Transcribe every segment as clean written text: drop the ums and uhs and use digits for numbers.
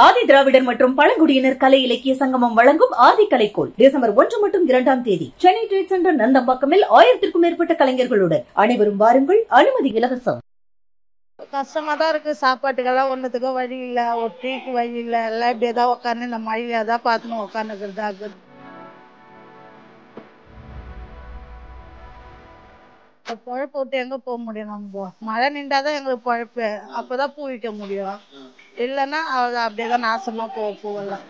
ஆதி திராவிடர் மற்றும் பழங்குடியினர் கலை இலக்கிய சங்கமம் வழங்கும் ஆதி கலைக்கோள் டிசம்பர் 1 மற்றும் 2 தேதி சென்னை ட்ரேட் சென்டர் நந்தம்பாக்கமில் 1000க்கும் மேற்பட்ட கலைஞர்களுடன் அனைவரும் வாருங்கள். அனுமதி இலவசம். கஷ்டமா தான் இருக்கு. சாப்பாட்டுக்கெல்லாம் ஒண்ணுத்துக்கும் வழி இல்ல, ஒரு டீக்கு வழி இல்ல. எல்லாம் இப்படியேதான் உட்காந்து இந்த மழையில தான் பார்த்துன்னு உட்காந்துக்கிறதா. பொழப்பு விட்டு எங்க போக முடியும்? நம்ம மழை நின்றாதான் எங்களுக்கு பொழப்பு. அப்பதான் பூ விற்க முடியும். இல்லைன்னா அவ்வளவு அப்படியேதான் நாசமா பூவெல்லாம்.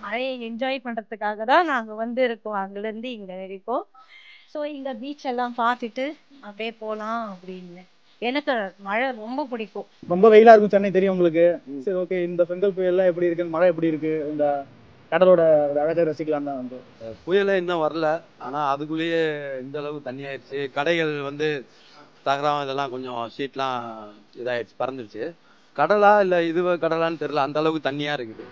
மழையை என்ஜாய் பண்றதுக்காக தான் நாங்க இருக்கோம் அங்கல இருந்து இங்க வரைக்கும். ஸோ இங்க பீச் எல்லாம் பார்த்துட்டு அப்படியே போலாம் அப்படின்னு. எனக்கு மழை ரொம்ப பிடிக்கும். ரொம்ப வெயிலா இருக்கும் சென்னை, தெரியும் உங்களுக்கு. சரி, ஓகே. இந்த பெங்கல் புயல்லாம் எப்படி இருக்கு, மழை எப்படி இருக்கு, இந்த கடலோட அழகை ரசிக்கலாம் தான் வந்து. புயலே இன்னும் வரல, ஆனா அதுக்குள்ளேயே இந்த அளவு தண்ணி ஆயிடுச்சு. கடைகள் தகரம் இதெல்லாம் கொஞ்சம் ஷீட்லாம் இதாயிடுச்சு, பறந்துருச்சு. கடலா இல்லை இது கடலான்னு தெரியல, அந்த அளவுக்கு தண்ணியா இருக்குது.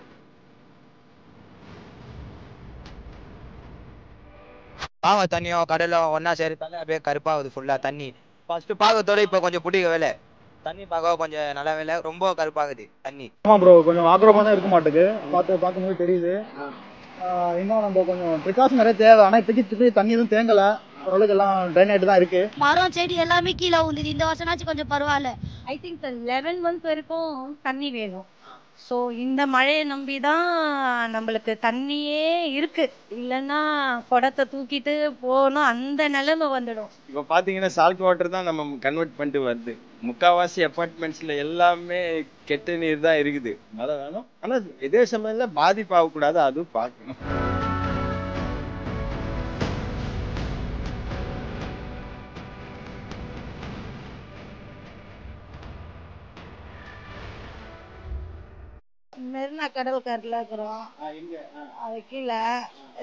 பாவ தண்ணியோ கடலோ ஒன்னா சரி தண்ணி அப்படியே கருப்பாகுது ஃபுல்லா தண்ணி. ஃபர்ஸ்ட் பாகத்தோட இப்போ கொஞ்சம் பிடிக்க வேலை, தண்ணி பார்க்க கொஞ்சம் நல்ல வேலை, ரொம்ப கருப்பாகுது தண்ணி. ஆமா ப்ரோ, கொஞ்சம் ஆக்கிரமா தான் இருக்க மாட்டேங்குது. பார்க்கும்போது தெரியுது. இன்னும் நம்ம கொஞ்சம் ப்ரிகாஷன் நிறைய தேவை. ஆனால் இப்போதைக்கு தண்ணி எதுவும் தேங்கலை, ஓரளவுக்கு எல்லாம் ட்ரைன் ஆகிட்டு தான் இருக்கு. மரம் செடி எல்லாமே கீழே ஊந்துது. இந்த வருஷம்னாச்சும் கொஞ்சம் பரவாயில்ல. ஐ திங்க் 11 months வரைக்கும் தண்ணி வேணும். ஸோ இந்த மழையை நம்பி தான் நம்மளுக்கு தண்ணியே இருக்கு. இல்லைன்னா குடத்தை தூக்கிட்டு போகணும், அந்த நிலைமை வந்துடும். இப்போ பார்த்தீங்கன்னா சால்ட் வாட்டர் தான் நம்ம கன்வெர்ட் பண்ணிட்டு வருது. முக்கால்வாசி அப்பார்ட்மெண்ட்ஸில் எல்லாமே கெட்ட நீர் தான் இருக்குது. அதை வேணும், ஆனால் இதே சமயத்தில் பாதிப்பாகக்கூடாது, அதுவும் பார்க்கணும். மெரினா கடற்கரையில் இருக்கிறோம். அது கீழே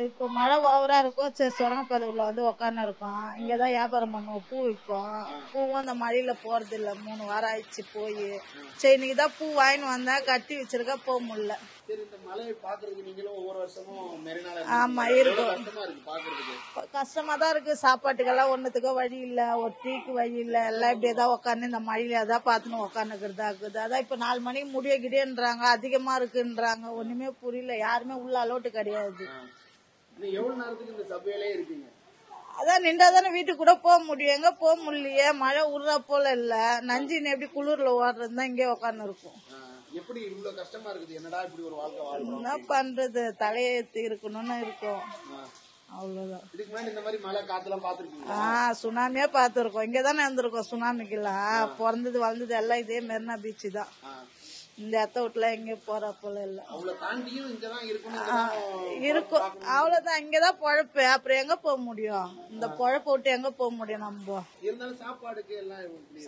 இப்போ மழை ஓவரா இருக்கும். சரி, சுரங்கப்பதவியில் உக்காந்து இருக்கோம். இங்கே தான் வியாபாரம் பண்ணுவோம், பூ விற்போம். பூவும் அந்த மழையில போறது இல்லை, 3 வாரம் ஆயிடுச்சு போய். சரி, இன்னைக்கு தான் பூ வாங்கின்னு வந்தேன், கட்டி வச்சிருக்க, போக முடியல. ஆமா இருக்கும், கஷ்டமா தான் இருக்கு. சாப்பாட்டுக்கெல்லாம் ஒண்ணுத்துக்கும் வழி இல்ல, ஒரு டீக்கு வழி இல்ல. எல்லாம் இப்படியேதான் உட்காந்து இந்த மழையில தான் பார்த்துன்னு உட்காந்துக்கிறதா இருக்குது. அதான் இப்ப 4 மணிக்கு முடியகிட்டேன்றாங்க, அதிகமா இருக்குன்றாங்க. ஒண்ணுமே புரியல, யாருமே உள்ள அலோட்டு கிடையாது. அதான் நின்றாதானே வீட்டுக்கு கூட போக முடியும். எங்க போக முடியலையே, மழை உருறா போல இல்ல. நஞ்சின்னு எப்படி குளிர்ல ஓடுறது தான் இங்கே உட்காந்து இருக்கும். என்ன பண்றது, தலையெழுத்து இருக்கணும்னு இருக்கும், அவ்வளவுதான். சுனாமியா பாத்துருக்கோம், இங்கதானே இருந்திருக்கோம். சுனாமிக்கெல்லாம் பிறந்தது வளர்ந்தது எல்லாம் இதே மெரினா பீச் தான். இந்த இடத்த விட்டுல எங்க போற போல இல்ல, இருக்கும். அவ்வளவுதான், இங்கதான் பொழப்பு. அப்புறம் எங்க போக முடியும்? இந்த பொழப்ப விட்டு எங்க போக முடியும்? நம்ம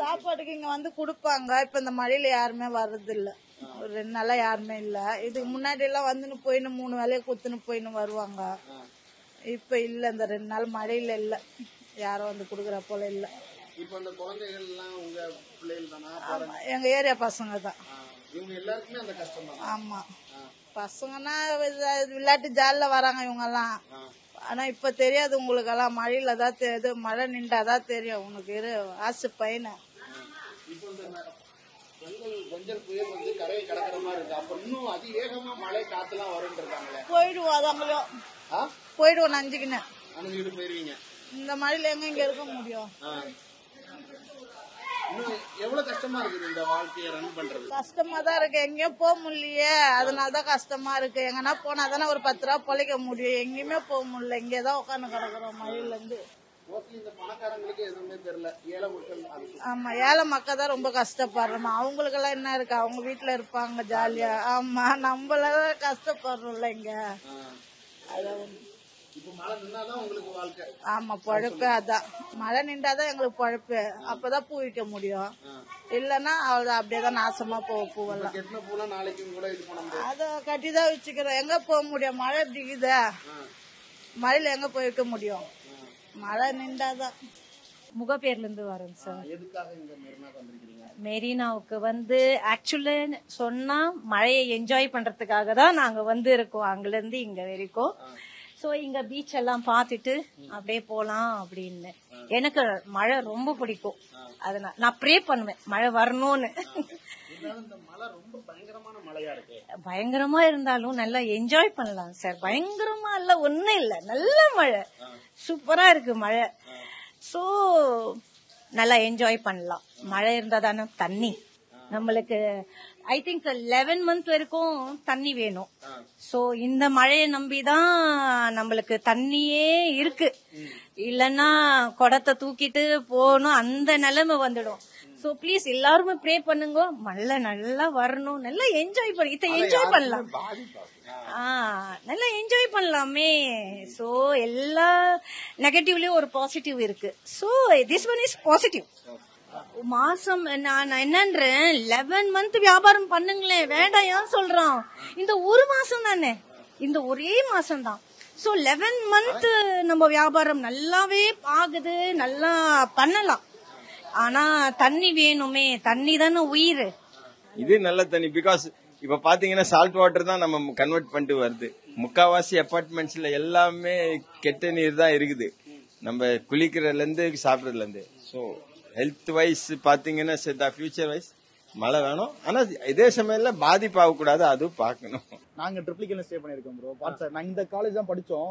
சாப்பாட்டுக்கு இங்க குடுப்பாங்க. இப்ப இந்த மழையில யாருமே வர்றது இல்ல, ஒரு 2 நாளா யாருமே இல்ல. இதுக்கு முன்னாடி எல்லாம் வந்துன்னு போயின்னு 3 வேலையை குத்துன்னு போயின்னு வருவாங்க. இப்ப இல்ல, இந்த 2 நாள் மழையில இல்ல, யாரும் குடுக்கற போல இல்ல. எங்க ஏரியா பசங்க தான். ஆமா, பசங்கன்னா விளையாட்டு ஜாலில வராங்க இவங்க எல்லாம். ஆனா இப்ப தெரியாது உங்களுக்கு எல்லாம், மழையில தான் தெரியுது. மழை நின்றாதான் தெரியும் உனக்கு. ஆசு பையனை போயிடுவோம், அதங்களும் போயிடுவோம் நஞ்சுக்குன்னு. இந்த மழையில எங்க இங்க இருக்க முடியும்? கஷ்டமா தான் இருக்கு, எங்கேயும் போக முடியலையே, அதனாலதான் கஷ்டமா இருக்கு. எங்கன்னா போனா தானே ஒரு 10 ரூபா பொழைக்க முடியும். எங்கேயுமே போக முடியல, இங்கேதான் உட்காந்து கிடக்குறோம் மழையில இருந்து. ஆமா, ஏழை மக்கள் தான் ரொம்ப கஷ்டப்படுறோம். அவங்களுக்கு எல்லாம் என்ன இருக்கு, அவங்க வீட்டுல இருப்பாங்க ஜாலியா. ஆமா, நம்மள கஷ்டப்படுறோம்ல இங்க. ஆமா, பொழப்பு அதான். மழை நின்றாதான் எங்களுக்கு பொழப்பு, அப்பதான் பூ விற்க முடியும். இல்லன்னா அவ்வளவு அப்படியேதான் நாசமா போகும் பூவெல்லாம். அத கட்டிதான் வச்சுக்கிறோம், எங்க போக முடியும்? மழை பிடிக்குதா, மழையில எங்க போய் விற்க முடியும்? மழை நின்றாதான். முகப்பேர்ல இருந்து வரோம் சார். மெரினாவுக்கு ஆக்சுவலா சொன்னா மழையை என்ஜாய் பண்றதுக்காக தான் நாங்க இருக்கோம் அங்கல இருந்து இங்க வரைக்கும். ஸோ இங்க பீச் எல்லாம் பார்த்துட்டு அப்படியே போலாம் அப்படின்னு. எனக்கு மழை ரொம்ப பிடிக்கும், அதனால நான் ப்ரே பண்ணுவேன் மழை வரணும்னு. பயங்கரமா இருந்தாலும் நல்லா என்ஜாய் பண்ணலாம் சார். பயங்கரமா இல்ல, ஒண்ணும் இல்ல, நல்ல மழை, சூப்பரா இருக்கு மழை. சோ நல்லா என்ஜாய் பண்ணலாம். மழை இருந்தா தானே தண்ணி நம்மளுக்கு. ஐ திங்க் 11 month வரைக்கும் தண்ணி வேணும். சோ இந்த மழையை நம்பிதான் நம்மளுக்கு தண்ணியே இருக்கு. இல்லன்னா குடத்தை தூக்கிட்டு போகணும், அந்த நிலைமை வந்துடும். சோ ப்ளீஸ் எல்லாருமே ப்ரே பண்ணுங்க, மழை நல்லா வரணும், நல்லா என்ஜாய் பண்ண. இதை என்ஜாய் பண்ணலாம், நல்லா என்ஜாய் பண்ணலாமே. சோ எல்லா நெகட்டிவ்லயும் ஒரு பாசிட்டிவ் இருக்கு. So this one is positive. மாசம் நான் என்னன்றேன், 11 month வியாபாரம் பண்ணுங்களேன், வேண்டாம் ஏன் சொல்றான்? இந்த ஒரு மாசம் தானே, இந்த ஒரே மாசம் தான். சோ 11 month நம்ம வியாபாரம் நல்லாவே ஆகுது, நல்லா பண்ணலாம். ஆனா தண்ணி வேணுமே, தண்ணி தானே உயிர். இது நல்ல தண்ணி. பிகாஸ் இப்ப பாத்தீங்கன்னா சால்ட் வாட்டர் தான் நம்ம கன்வெர்ட் பண்ணிட்டு வருது. முக்காவாசி அபார்ட்மெண்ட்ஸ்ல எல்லாமே கெட்ட நீர் தான் இருக்குது, நம்ம குளிக்கிறதுல இருந்து சாப்பிடறதுல இருந்து. ஸோ ஹெல்த் வைஸ் பாத்தீங்கன்னா ஃபியூச்சர் வைஸ் மழை வேணும். ஆனா இதே சமயத்துல பாதிப்பாக கூடாது, அதுவும் பார்க்கணும். நாங்க ட்ரிப்ளிகேல ஸ்டே பண்ணிருக்கோம் ப்ரோ. சார் நான் இந்த காலேஜ் தான் படிச்சோம்,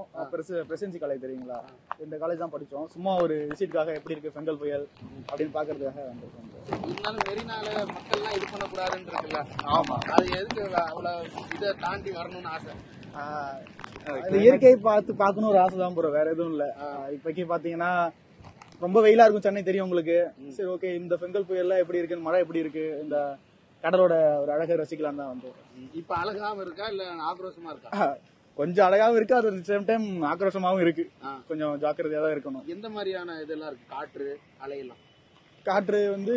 பிரசிடென்சி காலேஜ் தெரியுங்களா? இந்த காலேஜ் தான் படிச்சோம். சும்மா ஒரு விசிட்காக எப்படி இருக்கு பெங்கல் புயல் அப்படின்னு பாக்குறதுக்காக வந்திருக்கோம். இருந்தாலும் மெரினால மக்கள்லாம் இது பண்ணக்கூடாதுன்னு இருக்குல்ல? ஆமா, அது எதுக்கு அவ்வளவு இதை தாண்டி வரணும்னு ஆசை? இயற்கையை பார்க்கணும் ஒரு ஆசை தான் ப்ரோ, வேற எதுவும் இல்ல. இப்போக்கி பாத்தீங்கன்னா ரொம்ப வெயிலா இருக்கும், சென்னை தெரியும் உங்களுக்கு. சரி ஓகே, இந்த பெங்கல் புயல்ல எப்படி இருக்கு, மழை எப்படி இருக்கு, இந்த கடலோட ஒரு அழகை ரசிக்கலாம் தான் வந்து. இப்ப அழகாவும் இருக்கா இல்ல ஆக்ரோஷமா இருக்கா? கொஞ்சம் அழகாவும் இருக்கு, அது சேம் டைம் ஆக்ரோஷமாவும் இருக்கு. கொஞ்சம் ஜாக்கிரதையா தான் இருக்கணும். எந்த மாதிரியான இதெல்லாம் இருக்கு? காற்று அலையெல்லாம்? காற்று வந்து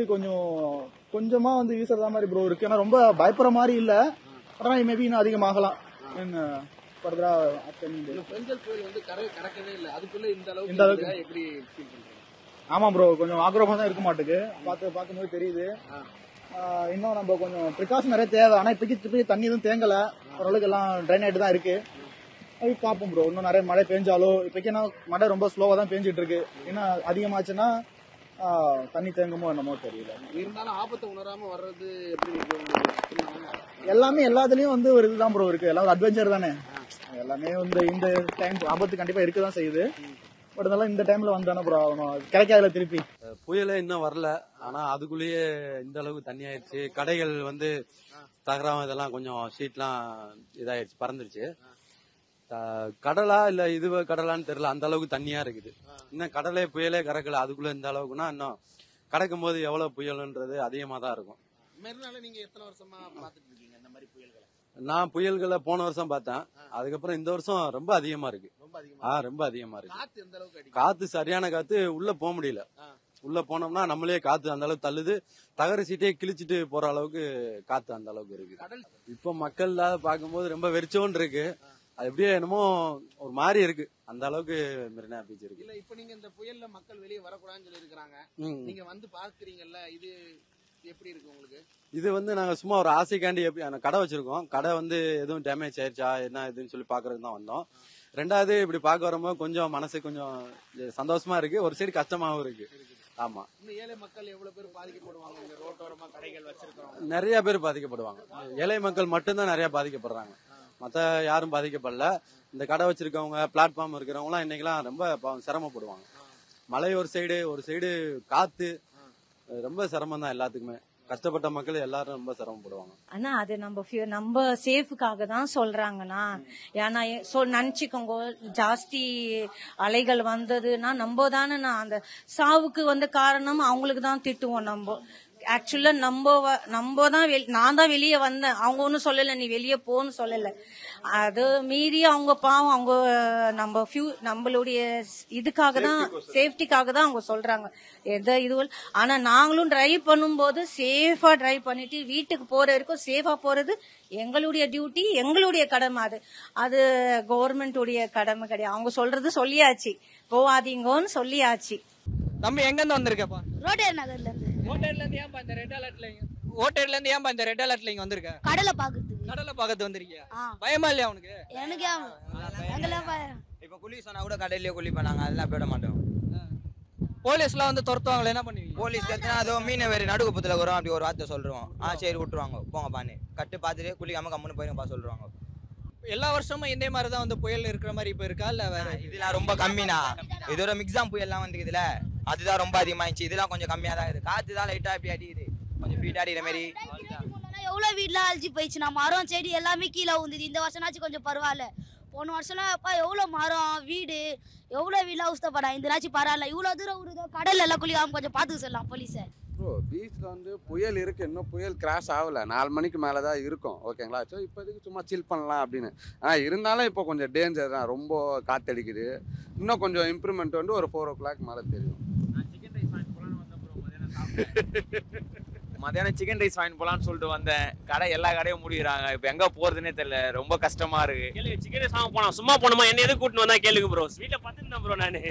கொஞ்சமா வந்து வீசுறதா மாதிரி ப்ரோ இருக்கு. ஏன்னா ரொம்ப பயப்படுற மாதிரி இல்ல, ஆனா மேபி இன்னும் அதிகமாகலாம். பெங்கல் புயல் வந்து கரை கடக்கவே இல்லை, அதுக்குள்ள இந்த அளவுக்கு எப்படி ஃபீல் பண்றீங்க? ஆமா ப்ரோ, கொஞ்சம் ஆக்ரோஷமா தான் இருக்க மாட்டுக்கு, பார்க்கும்போது தெரியுது. இன்னும் நம்ம கொஞ்சம் ப்ரிகாஷன் நிறைய தேவை. ஆனா இப்போக்கி தண்ணி எதுவும் தேங்கல, ஓரளவுக்கு எல்லாம் ட்ரைன் ஆயிட்டு தான் இருக்கு. அது பார்ப்போம் ப்ரோ. இன்னும் நிறைய மழை பெஞ்சாலோ, இப்போக்கி மழை ரொம்ப ஸ்லோவா தான் பெஞ்சிட்டு இருக்கு. ஏன்னா அதிகமாச்சுன்னா தண்ணி தேங்குமோ என்னமோ தெரியல. இருந்தாலும் ஆபத்தை உணராம வர்றது எப்படி? எல்லாமே எல்லாத்துலயும் வந்து ஒரு இதுதான் ப்ரோ இருக்கு, எல்லாம் அட்வென்ச்சர் தானே. எல்லாமே வந்து இந்த டைம் ஆபத்து கண்டிப்பா இருக்கதான் செய்யுது. பட் அதெல்லாம் இந்த டைம்ல வந்தானே ப்ரோ ஆகணும், கிடைக்காதுல திருப்பி. புயலே இன்னும் வரல, ஆனா அதுக்குள்ளேயே இந்த அளவுக்கு தண்ணி ஆயிடுச்சு. கடைகள் வந்து தகராம இதெல்லாம் கொஞ்சம் ஷீட்லாம் இதாயிடுச்சு, பறந்துருச்சு. கடலா இல்ல இது கடலான்னு தெரியல, அந்த அளவுக்கு தண்ணியா இருக்குது. இன்னும் கடலே புயலே கறக்கல, அதுக்குள்ள இந்த அளவுக்குன்னா இன்னும் கடக்கும் போது எவ்வளவு புயல்ன்றது அதிகமா தான் இருக்கும். மெரினால நீங்க எத்தனை வருஷமா பாத்துட்டு இருக்கீங்க இந்த மாதிரி புயல்களை? நான் புயல்களை போன வருஷம் பார்த்தேன், அதுக்கப்புறம் இந்த வருஷம் ரொம்ப அதிகமா இருக்கு. ரொம்ப அதிகமா இருக்கு. காத்து எந்த அளவுக்கு அடிக்குது? காத்து சரியான காத்து, உள்ள போக முடியல. உள்ள போனோம்னா நம்மளே காத்து அந்த அளவுக்கு தள்ளுது, தகர சீட்டே கிழிச்சிட்டு போற அளவுக்கு காத்து அந்த அளவுக்கு இருக்கு. இப்ப மக்கள் பார்க்கும்போது ரொம்ப வெறிச்சோன்னு இருக்கு, அது எப்படியே என்னமோ ஒரு மாதிரி இருக்கு, அந்த அளவுக்கு மெரினா பீச் இருக்கு. இல்ல இப்ப நீங்க இந்த புயல்ல மக்கள் வெளியே வரக்கூடாதுன்னு சொல்லி இருக்காங்க, நீங்க வந்து பாக்குறீங்கல்ல, இது எப்படி இருக்கு உங்களுக்கு? இது வந்து நாங்க சும்மா ஒரு ஆசைக்காண்டி கடை வச்சிருக்கோம். கடை வந்து எதுவும் டேமேஜ் ஆயிடுச்சா என்ன இதுன்னு சொல்லி பாக்குறதுக்கு தான் வந்தோம். ரெண்டாவது இப்படி பார்க்க வரும்போது கொஞ்சம் மனசு கொஞ்சம் சந்தோஷமா இருக்கு, ஒரு சைடு கஷ்டமாவும் இருக்கு. ஆமா, இந்த ஏழை மக்கள் எவ்வளவு பேர் பாதிக்கப்படுவாங்க? இந்த ரோட்டோரமா கடைகள் வச்சிருக்கோம், நிறைய பேர் பாதிக்கப்படுவாங்க. ஏழை மக்கள் மட்டும்தான் நிறைய பாதிக்கப்படுறாங்க, மத்த யாரும் பாதிக்கப்படல. இந்த கடை வச்சிருக்கவங்க, பிளாட்ஃபார்ம் இருக்கிறவங்க எல்லாம் இன்னைக்கெல்லாம் ரொம்ப சிரமப்படுவாங்க. மழை ஒரு சைடு காத்து, ரொம்ப சிரமம் தான் எல்லாத்துக்குமே. கஷ்டப்பட்ட மக்கள் எல்லாரும் ரொம்ப சிரமப்படுவாங்க. ஆனா அது நம்ம சேஃபுக்காக தான் சொல்றாங்கன்னா, ஏன்னா நினைச்சுக்கோங்க, ஜாஸ்தி அலைகள் வந்ததுன்னா நம்ம தானே அந்த சாவுக்கு வந்து காரணம், அவங்களுக்கு தான் திட்டுவோம் நம்ம. ஆக்சுவலா நம்ம தான் நான் தான் வெளியே வந்தேன், அவங்க ஒன்னும் சொல்லல நீ வெளியே போன்னு சொல்லல. அது மீறி அவங்க பாவம், அவங்க நம்மளுடைய இதுக்காக தான், சேஃப்டிக்காக தான் அவங்க சொல்றாங்க எந்த இது. ஆனா நாங்களும் டிரைவ் பண்ணும்போது சேஃபா டிரைவ் பண்ணிட்டு வீட்டுக்கு போற வரைக்கும் சேஃபா போறது எங்களுடைய டியூட்டி, எங்களுடைய கடமை. அது கவர்மெண்ட் உடைய கடமை கிடையாது. அவங்க சொல்றது சொல்லியாச்சு, போவாதீங்கன்னு சொல்லியாச்சு. நம்ம எங்க இருந்து வந்திருக்கப்பா? ரோட்டேர் நகர்ல இருந்து. ரோட்டேர்ல இருந்து ஏன்பா இந்த ரெட் அலர்ட்ல ஓட்டேர்ல இருந்து ஏன்பா இந்த ரெட் அலர்ட்ல இங்க வந்திருக்க? கடலை பாக்குறதுக்கு. கடலை பாக்கிறது வந்திருக்கியா? பயமா இல்லையா உனக்கு? எனக்கு இப்ப இப்ப குளி சொன்னா கூட கடையிலேயே குளிப்போம் நாங்க, அதெல்லாம் போயிட மாட்டோம். போலீஸ்லாம் வந்து துரத்துவாங்களே, என்ன பண்ணுவீங்க? போலீஸ் கத்துனா அதோ மீனவர் நடுக்குப்பத்துல வரும், அப்படி ஒரு வார்த்தை சொல்றோம். சரி விட்டுருவாங்க, போங்க பான்னு கட்டு பார்த்துட்டு குளிக்காம கம்முன்னு போயிருப்பா சொல்லுவாங்க. எல்லா வருஷமும் இதே மாதிரி தான் வந்து புயல் இருக்கிற மாதிரி இப்ப இருக்கா இல்ல வேற? இதெல்லாம் ரொம்ப கம்மினா, இதோட மிக்ஸாம் புயல்லாம் வந்துக்குதுல, அதுதான் ரொம்ப அதிகமாயிடுச்சு. இதெல்லாம் கொஞ்சம் கம்மியா தான் இருக்குது. காத்து தான் லைட்டா இப்படி அடிக்குது, கொஞ்சம் ஃபீட் அடிக்கிற மாதிரி. எவ்வளவு வீடுலாம் அழிஞ்சு போயிடுச்சுண்ணா, மரம் செடி எல்லாமே கீழே ஊந்துது. இந்த வருஷம்னாச்சும் கொஞ்சம் பரவாயில்ல. போன வருஷம்லாம் அப்பா எவ்வளவு மரம் வீடு எவ்வளவு வீடுலாம் அவஸ்தப்படா. இந்த நாச்சும் பரவாயில்ல. இவ்வளவு தூரம் ஒரு கடல்ல எல்லாம் குளிக்காம கொஞ்சம் பாத்துக்க சொல்லலாம் போலீஸை. ப்ரோ பீச்சில் வந்து புயல் இருக்குது, இன்னும் புயல் கிராஷ் ஆகலை, 4 மணிக்கு மேலே தான் இருக்கும். ஓகேங்களா? ஸோ இப்போதைக்கு சும்மா சில் பண்ணலாம் அப்படின்னு. ஆனால் இருந்தாலும் இப்போ கொஞ்சம் டேஞ்சர் தான், ரொம்ப காற்றடிக்குது. இன்னும் கொஞ்சம் இம்ப்ரூவ்மெண்ட் வந்து ஒரு 4 o'clock மேலே தெரியும். மதியானம் சிக்கன் ரைஸ் வாங்கி போலான்னு சொல்லிட்டு வந்தேன். கடை எல்லா கடையும் முடிக்கிறாங்க. இப்போ எங்க போறதுன்னே தெரியல, ரொம்ப கஷ்டமா இருக்கு. கேளுங்க, சிக்கன் ரைஸ் வாங்க போனா சும்மா போனோமா, என்ன எது கூட்டின்னு வந்தா கேளுங்க ப்ரோ. வீட்டுல பார்த்துருந்தேன் ப்ரோ நானு.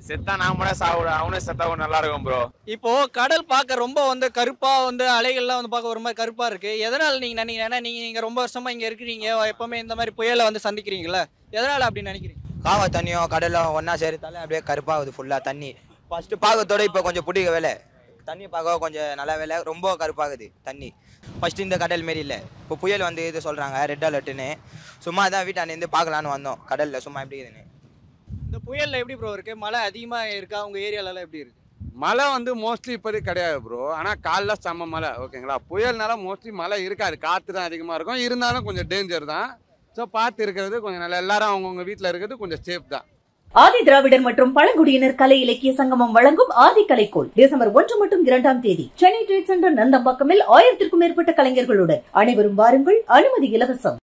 செத்தா நான் கூட சாப்பிட, அவனே செத்தா கூட நல்லா இருக்கும் ப்ரோ. இப்போ கடல் பார்க்க ரொம்ப வந்து கருப்பா வந்து அலைகள்லாம் வந்து பார்க்க ஒரு மாதிரி கருப்பா இருக்கு. எதனால நீங்க நினைக்கிறீங்க? ஏன்னா நீங்க ரொம்ப வருஷமா இங்க இருக்கிறீங்க, எப்பவுமே இந்த மாதிரி புயலை வந்து சந்திக்கிறீங்களா, எதனால அப்படின்னு நினைக்கிறீங்க? காவா தண்ணியும் கடலும் ஒன்னா சேர்த்தாலே அப்படியே கருப்பாகுது ஃபுல்லா தண்ணி. ஃபர்ஸ்ட் பாகத்தோட இப்போ கொஞ்சம் பிடிக்க வேலை, தண்ணி பார்க்க கொஞ்சம் நல்ல வேலை, ரொம்ப கருப்பாகுது தண்ணி. ஃபர்ஸ்ட் இந்த கடல் மாரி இல்லை, இப்போ புயல் வந்து இது சொல்றாங்க ரெட் அலர்ட்னு. சும்மா தான் வீட்டாண்டு பார்க்கலான்னு வந்தோம் கடல்ல சும்மா எப்படி இருக்குதுன்னு. இந்த புயல்ல எப்படி ப்ரோ இருக்கு? மழை அதிகமா இருக்கா உங்க ஏரியால? எப்படி இருக்கு மழை? வந்து மோஸ்ட்லி இப்போதைக்கு கிடையாது ப்ரோ. ஆனால் காலைல செம்ம மழை. ஓகேங்களா? புயல்னால மோஸ்ட்லி மழை இருக்காது, காற்று தான் அதிகமாக இருக்கும். இருந்தாலும் கொஞ்சம் டேஞ்சர் தான். ஸோ பார்த்து இருக்கிறது கொஞ்சம் நல்லா, எல்லாரும் அவங்கவுங்க வீட்டில் இருக்கிறது கொஞ்சம் சேஃப் தான். ஆதி திராவிடர் மற்றும் பழங்குடியினர் கலை இலக்கிய சங்கமம் வழங்கும் ஆதி கலைக்கோள் டிசம்பர் 1 மற்றும் 2ஆம் தேதி சென்னை ட்ரேட் சென்டர் நந்தம்பாக்கமில் 1000க்கும் மேற்பட்ட கலைஞர்களுடன் அனைவரும் வாருங்கள். அனுமதி இலவசம்.